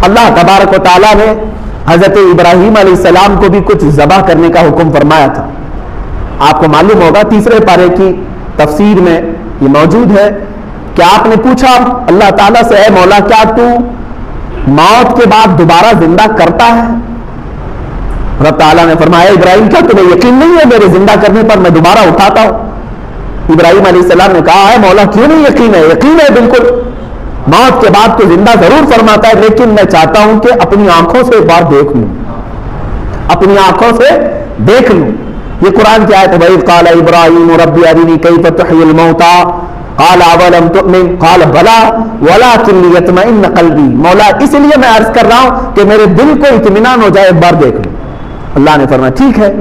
اللہ تبارک و تعالیٰ نے حضرت ابراہیم علیہ السلام کو بھی کچھ ذبح کرنے کا حکم فرمایا تھا. آپ کو معلوم ہوگا تیسرے پارے کی تفسیر میں یہ موجود ہے کہ آپ نے پوچھا اللہ تعالیٰ سے, اے مولا کیا تو موت کے بعد دوبارہ زندہ کرتا ہے؟ رب تعالیٰ نے فرمایا ابراہیم کیا تمہیں یقین نہیں ہے میرے زندہ کرنے پر میں دوبارہ اٹھاتا ہوں؟ ابراہیم علیہ السلام نے کہا ہے مولا کیوں نہیں یقین ہے؟ یقین ہے بالکل, موت کے بعد تو زندہ ضرور فرماتا ہے, لیکن میں چاہتا ہوں کہ اپنی آنکھوں سے ایک بار دیکھ لوں, اپنی آنکھوں سے دیکھ لوں. یہ قرآن کی آیت ہے, وَإِذْ قَالَ إِبْرَاهِيمُ رَبِّ أَرِنِي كَيْفَ تُحْيِي الْمَوْتَىٰ قَالَ أَوَلَمْ تُؤْمِنْ قَالَ بَلَىٰ وَلَٰكِنْ لِيَطْمَئِنَّ قَلْبِي. مولا اس لیے میں عرض کر رہا ہوں کہ میرے دل کو اطمینان ہو جائے, ایک بار دیکھ لوں. اللہ نے فرمایا ٹھیک ہے,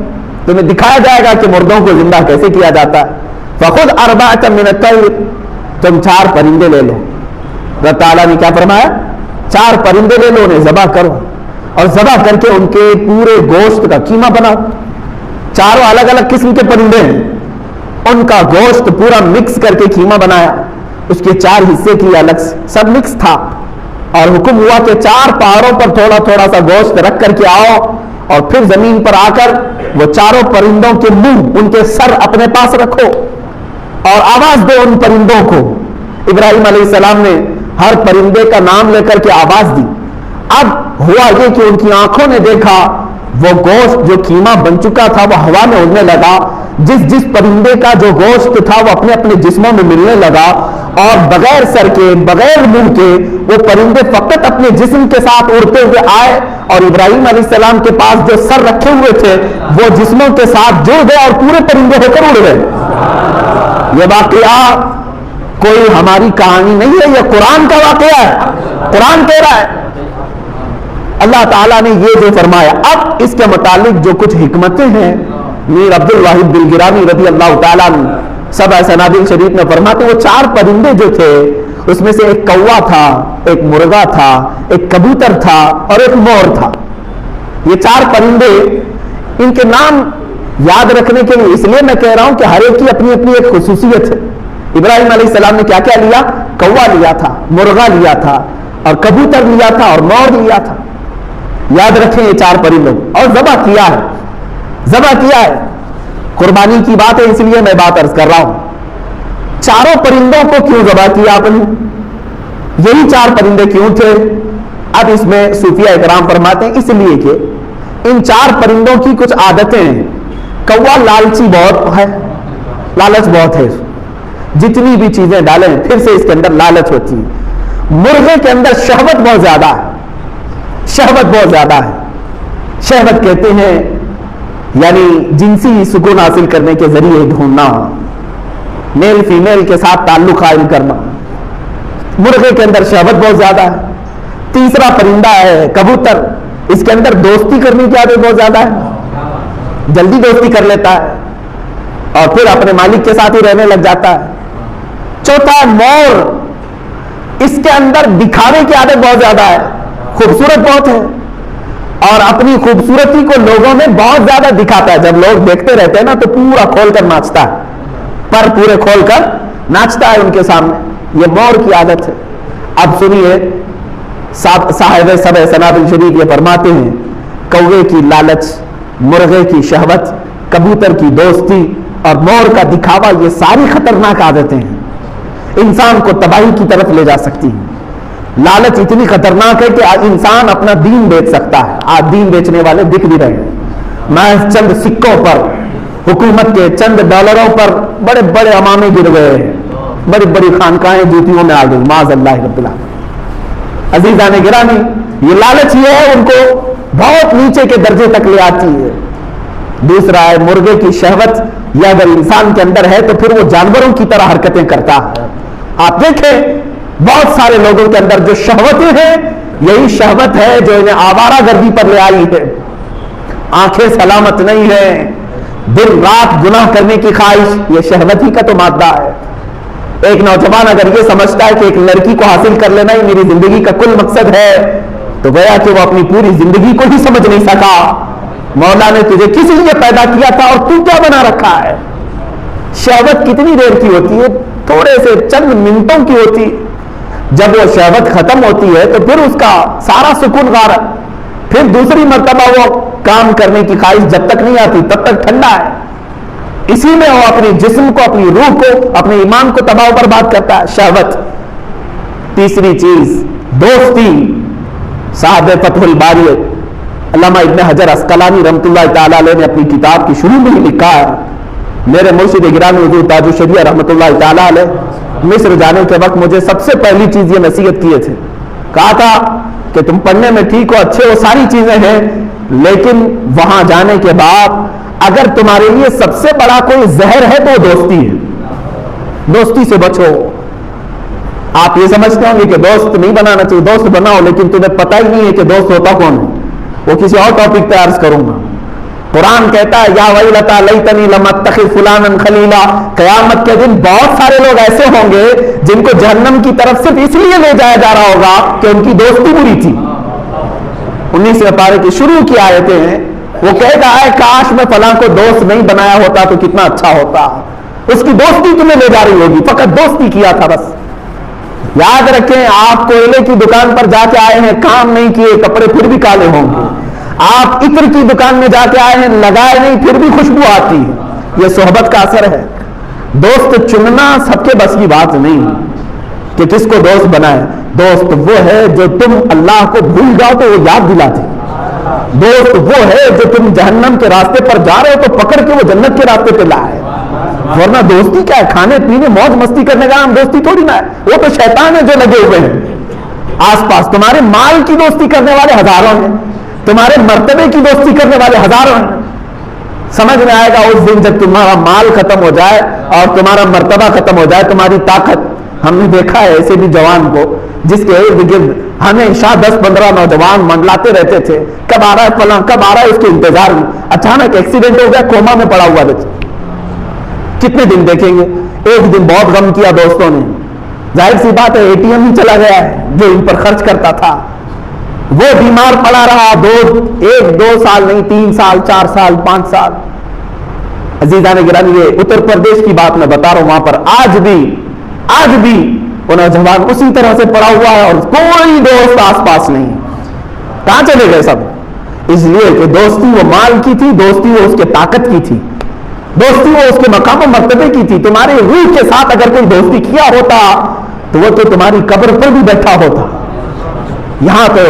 تمہیں دکھایا جائے گا کہ مردوں کو زندہ کیسے کیا جاتا ہے. فَخُذْ أَرْبَعَةً مِّنَ الطَّيْرِ, تم 4 پرندے لے لو. رب تعالیٰ نے کیا فرمایا؟ 4 پرندے لے لو, انہیں ذبح کرو اور ذبح کر کے ان کے پورے گوشت کا قیمہ بناؤ. 4 الگ الگ قسم کے پرندے ہیں, ان کا گوشت پورا مکس کر کے قیمہ بنایا, اس کے 4 حصے کی الگ سے, سب مکس تھا, اور حکم ہوا کہ 4 پہاڑوں پر تھوڑا تھوڑا سا گوشت رکھ کر کے آؤ, اور پھر زمین پر آ کر وہ 4 پرندوں کے منہ, ان کے سر اپنے پاس رکھو اور آواز دو ان پرندوں کو. ابراہیم علیہ السلام نے ہر پرندے کا نام لے کر کے آواز دی. اب ہوا یہ کہ ان کی آنکھوں نے دیکھا وہ گوشت جو قیمہ بن چکا تھا وہ ہوا میں اڑنے لگا. جس پرندے کا جو گوشت تھا وہ اپنے اپنے جسموں میں ملنے لگا, اور بغیر سر کے بغیر منہ کے وہ پرندے فقط اپنے جسم کے ساتھ اڑتے ہوئے آئے, اور ابراہیم علیہ السلام کے پاس جو سر رکھے ہوئے تھے وہ جسموں کے ساتھ جڑ گئے اور پورے پرندے ہو کر اڑ گئے. یہ واقعہ کوئی ہماری کہانی نہیں ہے, یہ قرآن کا واقعہ ہے, قرآن کہہ رہا ہے. اللہ تعالیٰ نے یہ جو فرمایا, اب اس کے متعلق جو کچھ حکمتیں ہیں میر عبد الواحد دلگرانی رضی اللہ تعالیٰ عنہ سبع سنابل شریف میں فرماتے ہیں وہ 4 پرندے جو تھے اس میں سے ایک کوا تھا, ایک مرغا تھا, ایک کبوتر تھا اور ایک مور تھا. یہ 4 پرندے, ان کے نام یاد رکھنے کے لیے اس لیے میں کہہ رہا ہوں کہ ہر ایک کی اپنی اپنی ایک خصوصیت ہے. ابراہیم علیہ السلام نے کیا کیا لیا؟ کوا لیا تھا, مرغا لیا تھا, اور کبوتر لیا تھا, اور مور لیا تھا. یاد رکھیں یہ 4 پرندوں, اور ذبح کیا ہے, ذبح کیا ہے. قربانی کی بات ہے اس لیے میں بات عرض کر رہا ہوں. 4 پرندوں کو کیوں ذبح کیا آپ نے؟ یہی 4 پرندے کیوں تھے؟ اب اس میں صوفیہ اکرام فرماتے ہیں اس لیے کہ ان 4 پرندوں کی کچھ عادتیں ہیں. کوا لالچی بہت ہے, لالچ بہت ہے, جتنی بھی چیزیں ڈالیں پھر سے اس کے اندر لالچ ہوتی ہے. مرغے کے اندر شہوت بہت زیادہ ہے, شہوت بہت زیادہ ہے. شہوت کہتے ہیں یعنی جنسی سکون حاصل کرنے کے ذریعے ڈھونڈنا, میل فیمیل کے ساتھ تعلق قائم کرنا. مرغے کے اندر شہوت بہت زیادہ ہے. تیسرا پرندہ ہے کبوتر, اس کے اندر دوستی کرنے کی عادت بہت زیادہ ہے, جلدی دوستی کر لیتا ہے اور پھر اپنے مالک کے ساتھ ہی رہنے لگ جاتا ہے. چوتھا مور, اس کے اندر دکھانے کی عادت بہت زیادہ ہے, خوبصورت بہت ہے اور اپنی خوبصورتی کو لوگوں میں بہت زیادہ دکھاتا ہے. جب لوگ دیکھتے رہتے ہیں نا تو پورا کھول کر ناچتا ہے, پر پورے کھول کر ناچتا ہے ان کے سامنے. یہ مور کی عادت ہے. اب سنیے صاحب سبع سنابل شریف یہ فرماتے ہیں کوے کی لالچ, مرغے کی شہوت, کبوتر کی دوستی اور مور کا دکھاوا, یہ ساری خطرناک عادتیں ہیں, انسان کو تباہی کی طرف لے جا سکتی ہیں. لالچ اتنی خطرناک ہے کہ انسان اپنا دین بیچ سکتا ہے. آج دین بیچنے والے دکھ بھی رہے ہیں. محض چند سکوں پر, حکومت کے چند ڈالروں پر بڑے بڑے امامے گر گئے ہیں, بڑی بڑی خانقاہیں جوتیوں میں آ گئی, معاذ اللہ رب العالمین. عزیزان گرامی, یہ لالچ یہ ہے ان کو بہت نیچے کے درجے تک لے آتی ہے. دوسرا ہے مرغے کی شہوت, یہ اگر انسان کے اندر ہے تو پھر وہ جانوروں کی طرح حرکتیں کرتا ہے. آپ دیکھیں بہت سارے لوگوں کے اندر جو شہوتیں ہیں یہی شہوت ہے جو انہیں آوارہ گردی پر لے آئی ہے. آنکھیں سلامت نہیں ہیں, دن رات گناہ کرنے کی خواہش, یہ شہوت ہی کا تو مادہ ہے. ایک نوجوان اگر یہ سمجھتا ہے کہ ایک لڑکی کو حاصل کر لینا ہی میری زندگی کا کل مقصد ہے تو گویا کہ وہ اپنی پوری زندگی کو ہی سمجھ نہیں سکا. مولا نے تجھے کس لیے پیدا کیا تھا اور تو کیا بنا رکھا ہے؟ شہوت کتنی دیر کی ہوتی ہے؟ تھوڑے سے چند منٹوں کی ہوتی. جب وہ شہوت ختم ہوتی ہے تو پھر اس کا سارا سکون غار ہے، پھر دوسری مرتبہ وہ کام کرنے کی خواہش جب تک نہیں آتی تب تک ٹھنڈا ہے، اسی میں وہ اپنے جسم کو، اپنی روح کو، اپنے ایمان کو تباہ و برباد کرتا ہے، شہوت۔ تیسری چیز دوستی۔ صاحب فتح الباری علامہ ابن حجر عسقلانی رحمۃ اللہ تعالی علیہ نے اپنی کتاب کی شروع میں ہی لکھا ہے، میرے مرشد گرامی حضور تاج الشریعہ رحمۃ اللہ تعالی علیہ مصر جانے کے وقت مجھے سب سے پہلی چیز یہ نصیحت کیے تھے، کہا تھا کہ تم پڑھنے میں ٹھیک ہو، اچھے ہو، ساری چیزیں ہیں، لیکن وہاں جانے کے بعد اگر تمہارے لیے سب سے بڑا کوئی زہر ہے تو وہ دوستی ہے، دوستی سے بچو۔ آپ یہ سمجھتے ہوں گے کہ دوست نہیں بنانا چاہیے، دوست بناؤ، لیکن تمہیں پتہ ہی نہیں ہے کہ دوست ہوتا کون ہے، وہ کسی اور ٹاپک پہ عرض کروں گا۔ قرآن کہتا ہے یا ویلتا لیتنی لم اتخذ فلانا خلیلا، قیامت کے دن بہت سارے لوگ ایسے ہوں گے جن کو جہنم کی طرف صرف اس لیے لے جایا جا رہا ہوگا کہ ان کی دوستی بری تھی۔ 19 پارے کی شروع کی آیتیں ہیں، وہ کہے گا اے کاش میں فلاں کو دوست نہیں بنایا ہوتا تو کتنا اچھا ہوتا، اس کی دوستی تمہیں لے جا رہی ہوگی، فقط دوستی کیا تھا بس۔ یاد رکھیں آپ کوئلے کی دکان پر جا کے آئے ہیں، کام نہیں کیے، کپڑے پھر بھی کالے ہوں گے، آپ عطر کی دکان میں جا کے آئے ہیں، لگائے نہیں، پھر بھی خوشبو آتی ہے، یہ صحبت کا اثر ہے۔ دوست چننا سب کے بس کی بات نہیں کہ کس کو دوست بنائے، دوست وہ ہے جو تم اللہ کو بھول جاؤ تو وہ یاد دلاتے، دوست وہ ہے جو تم جہنم کے راستے پر جا رہے ہو تو پکڑ کے وہ جنت کے راستے پہ لائے، ورنہ دوستی کیا ہے، کھانے پینے موج مستی کرنے کا نام دوستی تھوڑی نہ ہے، وہ تو شیطان ہے جو لگے ہوئے ہیں آس پاس۔ تمہارے مال کی دوستی کرنے والے ہزاروں ہیں، تمہارے مرتبے کی دوستی کرنے والے ہزاروں ہیں۔ سمجھ میں آئے گا اس دن جب تمہارا مال ختم ہو جائے اور تمہارا مرتبہ ختم ہو جائے، تمہاری طاقت۔ ہم نے دیکھا ہے ایسے بھی جوان کو جس کے ارد گرد ہمیشہ 10-15 نوجوان منڈلاتے رہتے تھے، کب آ رہا ہے فلاں، کب آ رہا ہے، اس کے انتظار میں اچانک ایکسیڈنٹ ہو گیا، کوما میں پڑا ہوا بچہ، کتنے دن دیکھیں گے؟ ایک دن بہت غم کیا دوستوں نے، ظاہر سی بات ہے ATM ہی چلا گیا ہے جو ان پر خرچ کرتا تھا، وہ بیمار پڑا رہا، 1-2 سال نہیں، 3 سال، 4 سال، 5 سال۔ عزیزان گرامی یہ اتر پردیش کی بات میں بتا رہا ہوں، وہاں پر آج بھی وہ نوجوان اسی طرح سے پڑا ہوا ہے اور کوئی دوست آس پاس نہیں، کہاں چلے گئے سب؟ اس لیے کہ دوستی وہ مال کی تھی، دوستی وہ اس کے طاقت کی تھی، دوستی وہ اس کے مقام و مرتبے کی تھی۔ تمہاری روح کے ساتھ اگر کوئی دوستی کیا ہوتا تو وہ تو تمہاری قبر پر بھی بیٹھا ہوتا، یہاں تو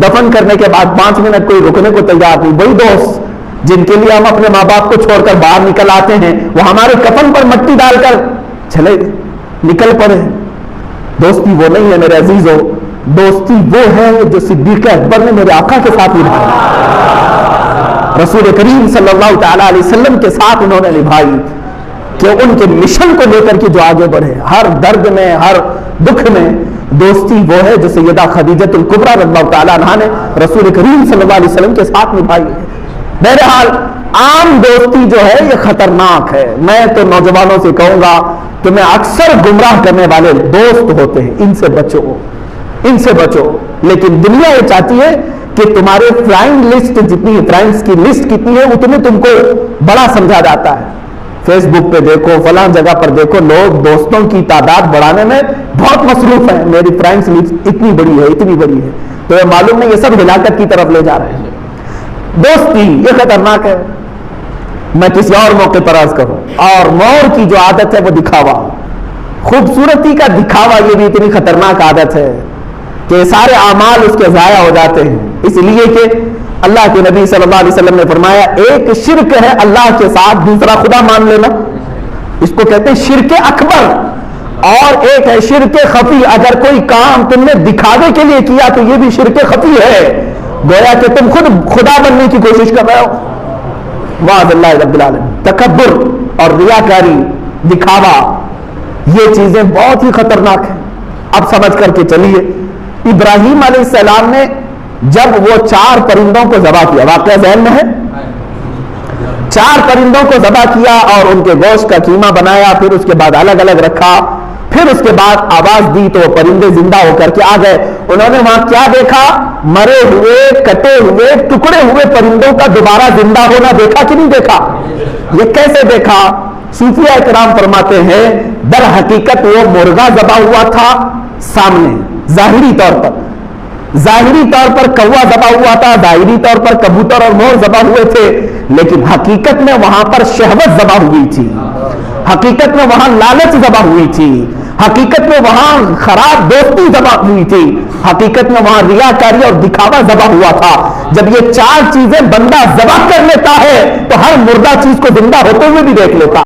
دفن کرنے کے بعد 5 منٹ کوئی رکنے کو تیار نہیں۔ وہی دوست جن کے لیے ہم اپنے ماں باپ کو چھوڑ کر باہر نکل آتے ہیں، وہ ہمارے کفن پر مٹی ڈال کر چلے نکل پڑے۔ دوستی وہ نہیں ہے میرے عزیزو، دوستی وہ ہے جو صدیق اکبر نے میرے آقا کے ساتھ نبھائی، رسول کریم صلی اللہ تعالی علیہ وسلم کے ساتھ انہوں نے نبھائی، کہ ان کے مشن کو لے کر کے جو آگے بڑھے، ہر درد میں، ہر دکھ میں۔ دوستی وہ ہے جو سیدہ خدیجہ الکبریٰ رضی اللہ تعالی عنہا نے رسول کریم صلی اللہ علیہ وسلم کے ساتھ نبھائی ہے۔ بہرحال عام دوستی جو ہے یہ خطرناک ہے، میں تو نوجوانوں سے کہوں گا تمہیں اکثر گمراہ کرنے والے دوست ہوتے ہیں، ان سے بچو، ان سے بچو۔ لیکن دنیا یہ چاہتی ہے کہ تمہارے فرینڈ لسٹ جتنی ہے، فرینڈز کی لسٹ کتنی ہے، اتنے تم کو بڑا سمجھا جاتا ہے۔ فیس بک پہ دیکھو، فلاں جگہ پر دیکھو، لوگ دوستوں کی تعداد بڑھانے میں بہت مصروف ہیں، میری فرینڈز لسٹ اتنی بڑی ہے، اتنی بڑی ہے، تو یہ معلوم نہیں یہ سب ہلاکت کی طرف لے جا رہے ہیں۔ دوستی یہ خطرناک ہے، میں کسی اور موقع پر عرض کروں۔ اور مور کی جو عادت ہے وہ دکھاوا، خوبصورتی کا دکھاوا، یہ بھی اتنی خطرناک عادت ہے کہ سارے اعمال اس کے ضائع ہو جاتے ہیں، اس لیے کہ اللہ کے نبی صلی اللہ علیہ وسلم نے فرمایا ایک شرک ہے اللہ کے ساتھ دوسرا خدا مان لینا، اس کو کہتے ہیں شرک اکبر، اور ایک ہے شرک خفی، اگر کوئی کام تم نے دکھاوے کے لیے کیا تو یہ بھی شرک خفی ہے، گویا کہ تم خود خدا بننے کی کوشش کر رہے ہو۔ معاذ اللہ رب العالمین۔ تکبر اور ریاکاری، دکھاوا، یہ چیزیں بہت ہی خطرناک ہیں۔ اب سمجھ کر کے چلیے، ابراہیم علیہ السلام نے جب وہ 4 پرندوں کو ذبح کیا، واقعہ ذہن میں ہے، 4 پرندوں کو ذبح کیا اور ان کے گوشت کا قیمہ بنایا، پھر اس کے بعد الگ الگ رکھا، پھر اس کے بعد آواز دی تو وہ پرندے زندہ ہو کر کے آ گئے۔ انہوں نے وہاں کیا دیکھا؟ مرے ہوئے، کٹے ہوئے، ٹکڑے ہوئے پرندوں کا دوبارہ زندہ ہونا دیکھا کہ نہیں دیکھا؟ یہ کیسے دیکھا؟ صوفیہ کرام فرماتے ہیں در حقیقت وہ مرغا ذبح ہوا تھا، سامنے ظاہری طور پر کوا ذبح ہوا تھا، ظاہری طور پر کبوتر اور مور ذبح ہوئے تھے، لیکن حقیقت میں وہاں پر شہوت ذبح ہوئی تھی، حقیقت میں وہاں لالچ ذبح ہوئی تھی، حقیقت میں وہاں خراب دوستی ذبح ہوئی تھی، حقیقت میں وہاں ریاکاری اور دکھاوا ذبح ہوا تھا۔ جب یہ چار چیزیں بندہ ذبح کر لیتا ہے تو ہر مردہ چیز کو زندہ ہوتے ہوئے بھی دیکھ لیتا